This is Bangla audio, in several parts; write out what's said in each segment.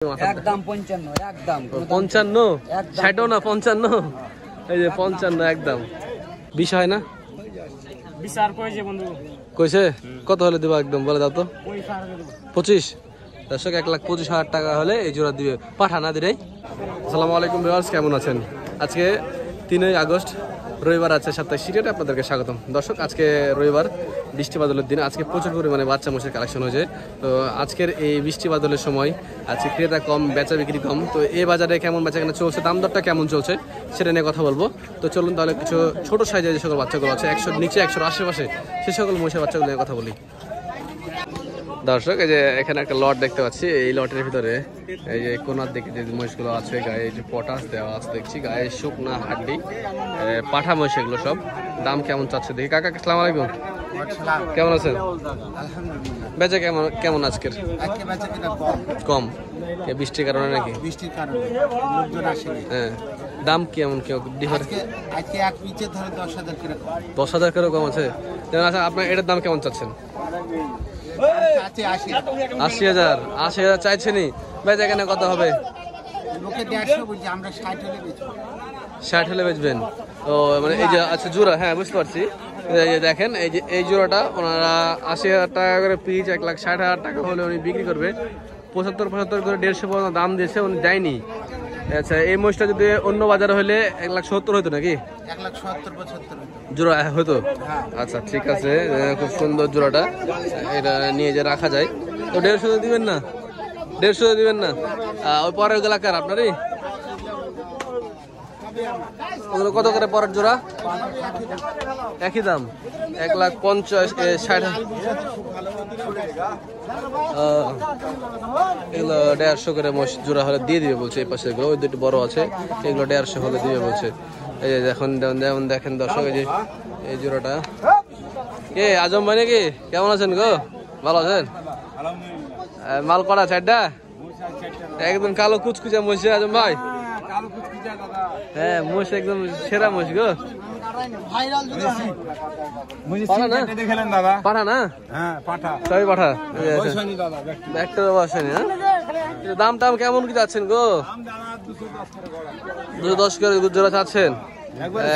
একদম 55 একদম 55 60 না 55 এই যে 55 একদম বিষয় না বিচার কইছে বন্ধু কইছে কত হলে দিবা একদম বলে দাও তো 25 দর্শক 1,25,000 টাকা হলে এই জোড়া দিবে পাঠা না দিরে। আসসালামু আলাইকুম ভিউয়ার্স, কেমন আছেন? আজকে 3 আগস্ট রবিবার আছে, সাপ্তাহিক সিরিয়ালে আপনাদেরকে স্বাগতম। দর্শক আজকে রবিবার, বৃষ্টি বাদলের দিন। আজকে প্রচুর পরিমাণে বাচ্চা মোষের কালেকশন হয়েছে। তো আজকের এই বৃষ্টি বাদলের সময় আজকে ক্রেতা কম, বেচা বিক্রি কম। তো এই বাজারে কেমন বেচা কেনা চলছে, দাম দরটা কেমন চলছে সেটা নিয়ে কথা বলবো। তো চলুন তাহলে কিছু ছোট সাইজের যে সকল বাচ্চাগুলো আছে 100 নিচে 100 আশেপাশে সে সকল মোষের বাচ্চাগুলো নিয়ে কথা বলি। দর্শক এই যে এখানে একটা লট দেখতে পাচ্ছি, এই লটের ভিতরে এই যে কোনার দিকে যে মহিষগুলো আছে গায়ে এই যে পটাশ দেওয়া আছে দেখছি, গায়ে শুকনা হাড্ডি পাঠা মহিষ, এগুলো সব দাম কেমন চাচ্ছে দেখি। কাকা আসসালামু আলাইকুম, কেমন আছেন? বেচা কেমন কেমন আজকের? কম বৃষ্টির কারণে নাকি? বৃষ্টির কারণে লোকজন আসেনি। হ্যাঁ, দাম কেমন কি ডিফার? আজকে এক পিচে ধরে 10,000 করে কম। 10,000 করে কম আছে। আচ্ছা, আপনার এটার দাম কেমন চাচ্ছেন? 80,000 80,000 চাইছেনি। বেচা কেনা কত হবে? লোকে 150 বলছে, আমরা 60 হলে বেচবো। 60 হলে বেচবেন? ও মানে এই যে আচ্ছা জোড়া, হ্যাঁ বুঝতে পারছি। এই যে দেখেন এই যে এই জোড়াটা ওনারা 80,000 টাকা করে পিচ, 1,60,000 টাকা হলে উনি বিক্রি করবে। 75 করে 150 পর্যন্ত দাম দিয়েছে, উনি দেয়নি। আচ্ছা, এই মহিষটা যদি অন্য বাজারে হলে 1,70,000 হতো নাকি? 1,70,75 জোড়া হতো। আচ্ছা ঠিক আছে, খুব সুন্দর জোড়াটা, এটা নিয়ে যে রাখা যায়। তো 150 দিবেন না? 150 দিবেন না? ওই পরের এলাকার আপনারই ওগুলো কত করে পরের জোড়া? একই দাম, 1,50,000 60 এগুলো 150 করে মোষ জোড়া হলে দিয়ে দিবে বলছে। এই পাশে এগুলো ওই দুটো বড় আছে, এগুলো 150 হলে দিবে বলছে। এই যে এখন যেমন দেখেন দর্শক, এই যে এই জোড়াটা। কে আজম ভাই নাকি? কেমন আছেন গো? ভালো আছেন? মাল করা 4টা একদম কালো কুচকুচা মোষ আজম ভাই। হ্যাঁ, মোষ একদম সেরা মোষ গো। পাঠা না? সবই পাঠা। একটা বসেনি। দাম টাম কেমন কি চাচ্ছেন গো? 210 করে জোড়া চাচ্ছেন?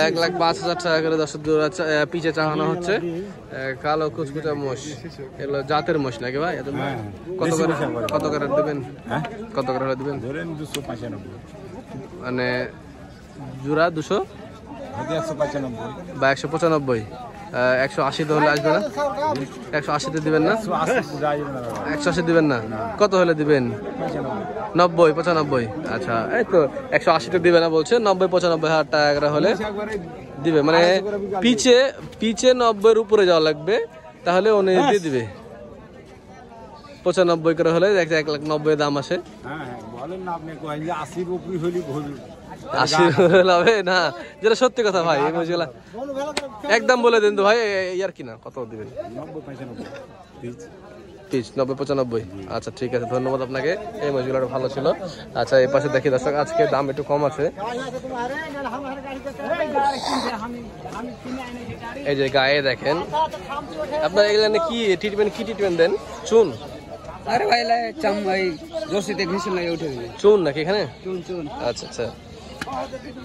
1,05,000 টাকা করে 10 জোড়া পিছে চালানো হচ্ছে। কালো কুচকুচা মোষ, এগুলো জাতের মোষ নাকি ভাই? কত করে দেবেন? কত করে হলে দেবেন? মানে জোড়া 200 বা 195, 180 হলে আসবে না? 180 দিবেন না? 180 দিবেন না? কত হলে দিবেন? 90 95? আচ্ছা, এই তো 180 দিবে না বলছে, 90-95,000 টাকা হলে দিবে। মানে পিছে 90-এর উপরে যাওয়া লাগবে, তাহলে উনি দিয়ে দিবে। 95 করে হলে 1,90,000 দাম আসে। 80 হবে না? যেটা সত্যি কথা ভাই, এই মহিষগুলা একদম বলে দিন তো ভাই, ইয়ার কিনা কত দিবেন? 90-95? আচ্ছা ঠিক আছে, ধন্যবাদ আপনাকে। এই মহিষগুলো ভালো ছিল। আচ্ছা, এই পাশে দেখি দর্শক, আজকে দাম একটু কম আছে। এই যে গায়ে দেখেন আপনার এগুলো কি ট্রিটমেন্ট দেন? চুন? আরে ভাই চাম ভাই জোসিতে ঘিসল লাগে উঠে গেছে। চুন নাকি এখানে? চুন। আচ্ছা আচ্ছা,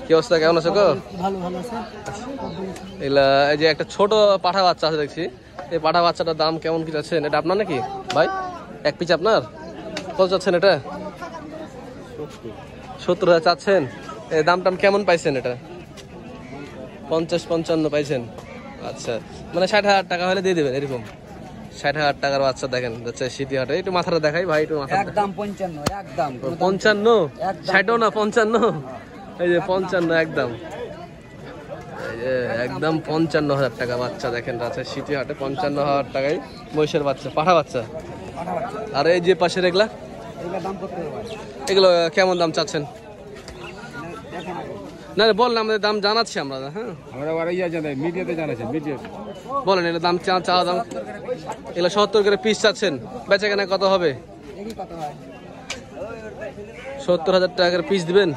কি অবস্থা, কেমন আছো গো? ভালো আছে। এগুলা এই যে একটা ছোট পাঠা বাচ্চা আছে দেখছি, এই পাঠা বাচ্চাটার দাম কেমন কি চাচ্ছেন? এটা আপনার নাকি ভাই? এক পিস আপনার? কত চাচ্ছেন এটা? 70,000 চাচ্ছেন? এই দাম টাম কেমন পাইছেন এটা? 50-55 পাইছেন? আচ্ছা, মানে 60,000 টাকা হলে দিয়ে দেবেন এরকম? 60,000 টাকার বাচ্চা দেখেন যাচ্ছে সিটিহাটে। একটু মাথাটা দেখাই ভাই, একটু মাথা। একদম 55 একদম 55 60 না 55? এই যে 55 একদম, এই যে একদম 55,000 টাকা বাচ্চা দেখেন আছে সিটিহাটে। 55,000 টাকায় মহিষের বাচ্চা, পাঠা বাচ্চা। আর এই যে পাশের এগুলা, এগুলো কেমন দাম চাচ্ছেন? না বললাম, আমাদের দাম জানাচ্ছি আমরা। হ্যাঁ, বলেন এটা দাম চাওয়া দাম। এগুলো 70 করে পিস চাচ্ছেন, বেচা কেনা কত হবে? 70,000 টাকা করে পিস দিবেন?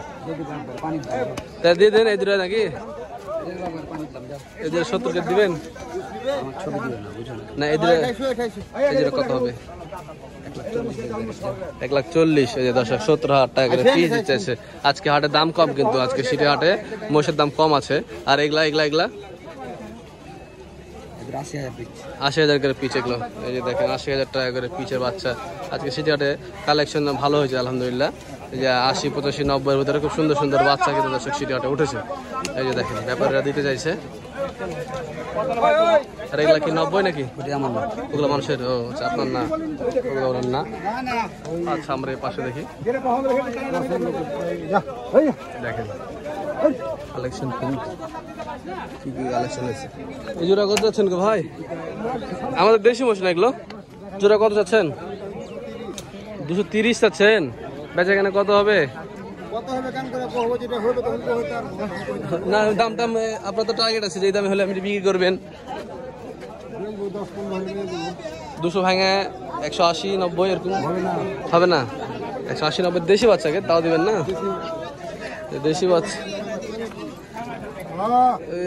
তাই দিয়ে দেন এই দুটো নাকি? এদের 70 করে দিবেন না? এদের কত হবে? 1,40,000 এই যে দর্শক 70,000 টাকা করে পিস দিচ্ছে। আজকে হাটের দাম কম, কিন্তু আজকে সিটি হাটে মহিষের দাম কম আছে। আর এগুলা 80,000 করে পিচ। এগুলো এই যে দেখেন 80,000 টাকা করে পিচের বাচ্চা। আজকে সিটি হাটে কালেকশন ভালো হয়েছে আলহামদুলিল্লাহ। এই যে 80, 85, 90 ভিতরে খুব সুন্দর সুন্দর বাচ্চা কিন্তু দর্শক সিটি হাটে উঠেছে। এই যে দেখেন ব্যাপারীরা দিতে চাইছে। আর এগুলা কি 90 নাকি? ওগুলো মানুষের? ও আচ্ছা, আপনার না, ওগুলো ওনার না। আচ্ছা, আমরা এই পাশে দেখি, দেখেন কালেকশন কি কি কালেকশন আছে। এই জোড়া কত যাচ্ছেন গো ভাই? আমাদের দেশি মোষ না এগুলো। জোড়া কত যাচ্ছেন? 230 যাচ্ছেন। বেচা কেনা কত হবে? না, দাম টাম আপনার তো টার্গেট আছে, যে দামে হলে আপনি বিক্রি করবেন। 200 ভাঙে 180, 90 এরকম হবে না? 180, 90 দেশি বাচ্চাকে তাও দিবেন না? দেশি বাচ্চা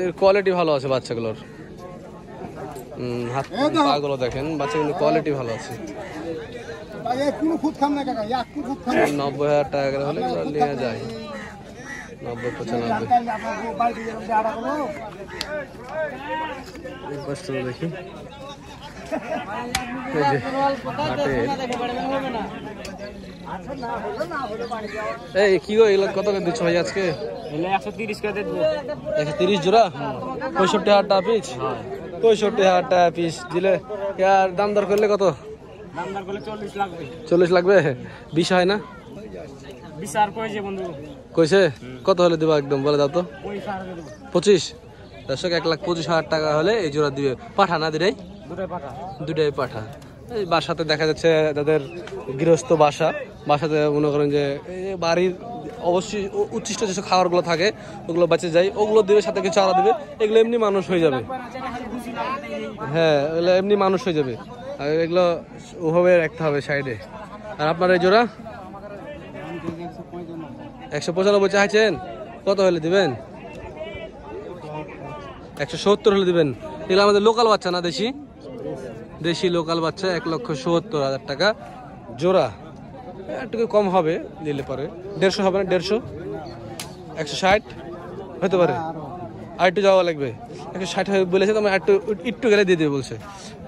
এর কোয়ালিটি ভালো আছে বাচ্চাগুলোর। হাত পাগুলো দেখেন, বাচ্চা কিন্তু কোয়ালিটি ভালো আছে। 90,000 টাকা করে হলে নিয়ে যায়। 90, 95 দেখি। এই কি গো, এগুলো কত করে দিচ্ছ ভাই আজকে? 130 করে দেবো। 130 জোড়া? 65,000 টাকা পিস? 65,000 টাকা পিস দিলে আর দাম দর করলে কত? দাম দর করলে 40 লাগবে। 40 লাগবে? 20 হয় না? বিচার করেছে বন্ধু। কইছে কত হলে দিবা একদম বলে দাও তো। 25? দর্শক 1,25,000 টাকা হলে এই জোড়া দিবে। পাঠা না দিলে? দুটাই পাঠা। এই বাসাতে দেখা যাচ্ছে যাদের গৃহস্থ বাসাতে মনে করেন যে বাড়ির অবশ্যই উচ্ছিষ্ট যেসব খাবারগুলো থাকে ওগুলো বেঁচে যায়, ওগুলো দিবে, সাথে কিছু চারা দিবে। এগুলো এমনি মানুষ হয়ে যাবে। হ্যাঁ, এগুলো এমনি মানুষ হয়ে যাবে। আর এগুলো ওভাবে রাখতে হবে সাইডে। আর আপনার এই জোড়া 195 চাইছেন? কত হলে দিবেন? 170 হলে দিবেন। এগুলো আমাদের লোকাল বাচ্চা না, দেশি লোকাল বাচ্চা। 1,70,000 টাকা জোড়া। একটু কম হবে দিলে পরে। 150 হবে না? 150, 160 হতে পারে। আর একটু যাওয়া লাগবে। 160 হবে বলেছে, তো একটু গেলে দিয়ে দেবে বলছে।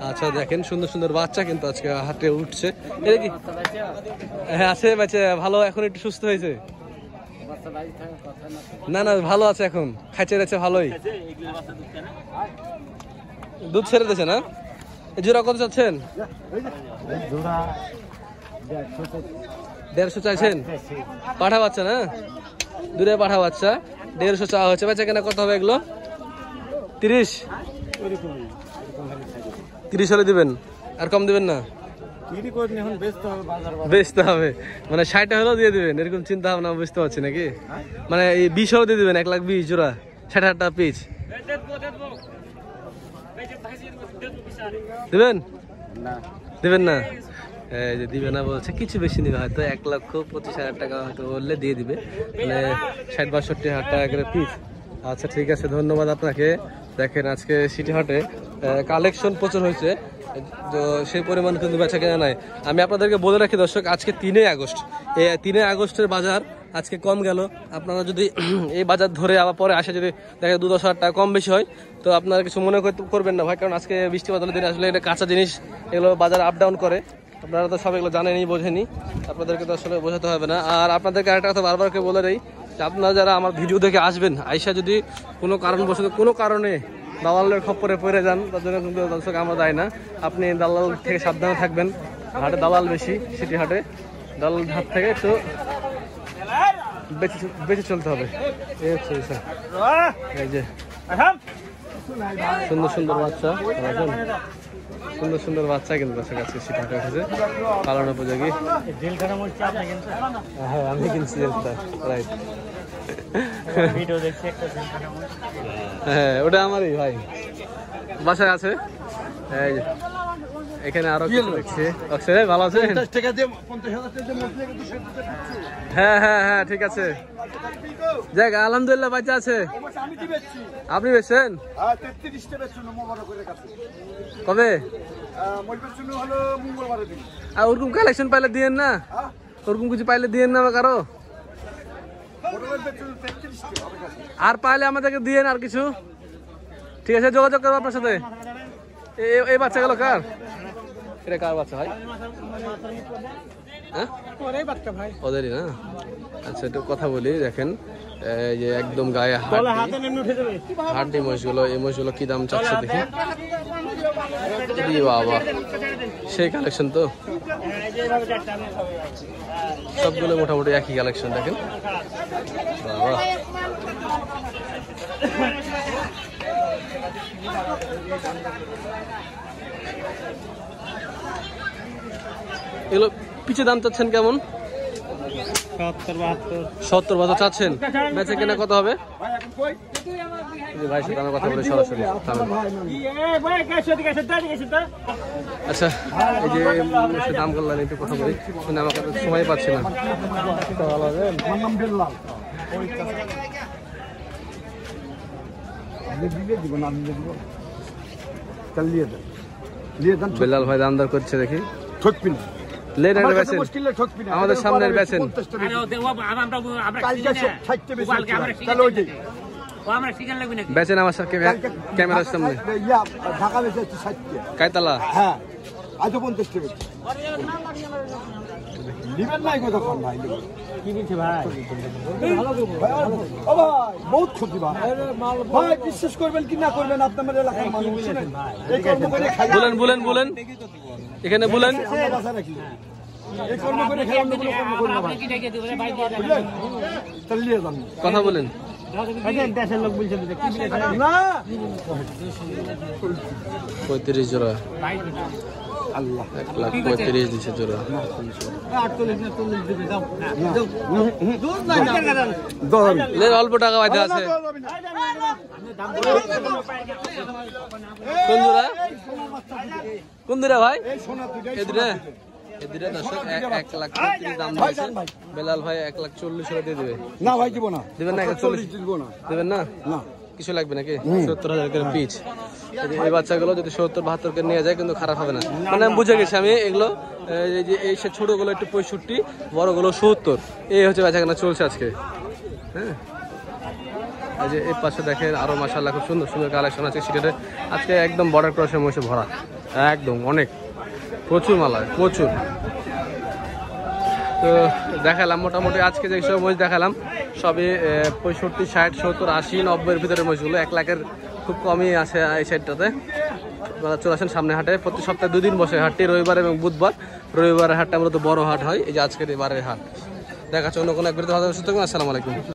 আচ্ছা, দেখেন সুন্দর সুন্দর বাচ্চা কিন্তু আজকে হাটে উঠছে। এটা কি? হ্যাঁ আছে বাচ্চা ভালো, এখন একটু সুস্থ হয়েছে। না না, ভালো আছে এখন, খাইছে যাচ্ছে ভালোই, দুধ ছেড়ে দিয়েছে না? জোড়া কত চাচ্ছেন? 150 চাইছেন? পাঠা বাচ্চা না? দূরে পাঠা বাচ্চা। 150 চাওয়া হচ্ছে। বেচা কেনা কত হবে এগুলো? 30 হলে দিবেন? আর কম দিবেন না? বেচতে হবে মানে 60 হলেও দিয়ে দিবেন এরকম চিন্তা ভাবনা, বুঝতে পারছি নাকি? মানে এই 20 হলেও দিয়ে দিবেন। 1,20,000 জোড়া, 60,000 টাকা পিস দিবেন? দিবেন না? এই যে দিবে না বলছে, কিছু বেশি নিবে হয়তো। 1,25,000 টাকা হয়তো বললে দিয়ে দিবে, মানে 60-62,000 টাকা করে পিস। আচ্ছা ঠিক আছে, ধন্যবাদ আপনাকে। দেখেন আজকে সিটি হাটে কালেকশন প্রচুর হয়েছে, তো সেই পরিমাণ কিন্তু বেচা কেনা নাই। আমি আপনাদেরকে বলে রাখি দর্শক, আজকে 3 আগস্ট। এই 3 আগস্টের বাজার আজকে কম গেল। আপনারা যদি এই বাজার ধরে আবার পরে আসে যদি দেখে 2-10,000 টাকা কম বেশি হয়, তো আপনারা কিছু মনে করবেন না ভাই, কারণ আজকে বৃষ্টি বাদলের দিন আসলে এটা কাঁচা জিনিস, এগুলো বাজার আপ ডাউন করে। আপনারা তো সব এগুলো জানেনি, বোঝেনি, আপনাদেরকে তো আসলে বোঝাতে হবে না। আর আপনাদেরকে আরেকটা কথা বারবার করে বলে দেই, আপনারা যারা আমার ভিডিও দেখে আসবেন, আইসা যদি কোনো কারণবশত কোনো কারণে দালালের খপ্পরে পড়ে যান, তার জন্য কিন্তু দর্শক আমরা যাই না। আপনি দালাল থেকে সাবধানে থাকবেন। হাটে দালাল বেশি, সিটি হাটে দালাল হাত থেকে একটু বেঁচে চলতে হবে। এই যে সুন্দর সুন্দর বাচ্চা, সুন্দর সুন্দর বাচ্চা কিন্তু দর্শক আজকে সিটি হাটে এসেছে, পালন উপযোগী। হ্যাঁ আমি কিনছি জেলটা, রাইট। হ্যাঁ ওটা আমারই ভাই, বাসায় আছে। এই যে এখানে আরো কিছু দেখছি। ভালো আছে? হ্যাঁ হ্যাঁ হ্যাঁ ঠিক আছে, যাক আলহামদুলিল্লাহ বাচ্চা আছে। আপনি বেচছেন কবে? আর ওরকম কালেকশন পাইলে দিয়েন না, ওরকম কিছু পাইলে দিয়েন না আমাকে আরো। আর পাইলে আমাদেরকে দিয়েন আর কিছু। ঠিক আছে, যোগাযোগ করবো আপনার সাথে। এই বাচ্চাগুলো কার? এটা কার বাচ্চা ভাই? হ্যাঁ ওদেরই না। আচ্ছা একটু কথা বলি, দেখেন এই যে একদম গায়ে হাড্ডি মহিষগুলো, এই মহিষগুলো কি দাম চাচ্ছে দেখি। বাবা সেই কালেকশন তো, সবগুলো মোটামুটি একই কালেকশন দেখেন। বাবা এগুলো পিছে দাম চাচ্ছেন কেমন? 70-72 চাচ্ছেন। বেচে কেনা কত হবে? ভাই সাথে আমার কথা বলে সরাসরি। আচ্ছা এই যে দাম করলেন, একটু কথা বলি, শুনে আমার কাছে সময় পাচ্ছি না। বেলাল ভাই দামদার করছে দেখি। ঠকবি না, আমাদের সামনের বেচেন। বেচেন আমার সাথে ক্যামেরার সামনে। কায়তালা বহুত ক্ষতি ভাই, বিশ্বাস করবেন কি না করবেন আপনার এলাকার মানুষ। বলেন এখানে বলেন। কথা বলেন। 35 জোড়া, 1,35,000 দিচ্ছে জোড়া। অল্প টাকা বাইতে আছে। কোন জোড়া ভাই? এদিকে দর্শক 1,35,000 দাম দিয়েছে। বেলাল ভাই 1,40,000 দিয়ে দেবে না ভাই, দিব না। দিবেন না? 1,40 দেবেন না? কিছু লাগবে নাকি? 70,000 করে পিচ। এই বাচ্চাগুলো যদি 70-72 করে নিয়ে যায় কিন্তু খারাপ হবে না। মানে আমি বুঝে গেছি আমি এগুলো, এই ছোটগুলো একটু 65, বড়গুলো 70। এই হচ্ছে বেচাকেনা চলছে আজকে। হ্যাঁ এই যে এই পাশে দেখেন আরো মাশাআল্লাহ খুব সুন্দর সুন্দর কালেকশন আছে সিলেটে। আজকে একদম বর্ডার ক্রসের মহিষে ভরা, একদম অনেক প্রচুর মালায় প্রচুর। তো দেখালাম মোটামুটি আজকে যে সব মহিষ দেখালাম সবই 65, 60, 70, 80, 90-এর ভিতরে মহিষগুলো। 1 লাখের খুব কমই আছে এই সাইডটাতে। আপনারা চলে আসেন সামনে হাটে। প্রতি সপ্তাহে 2 দিন বসে হাটটি, রবিবার এবং বুধবার। রবিবারের হাটটা মূলত বড় হাট হয়, এই যে আজকের এবারের হাট। দেখা হচ্ছে অন্য কোনো এক ভিডিওতে। আসসালামু আলাইকুম।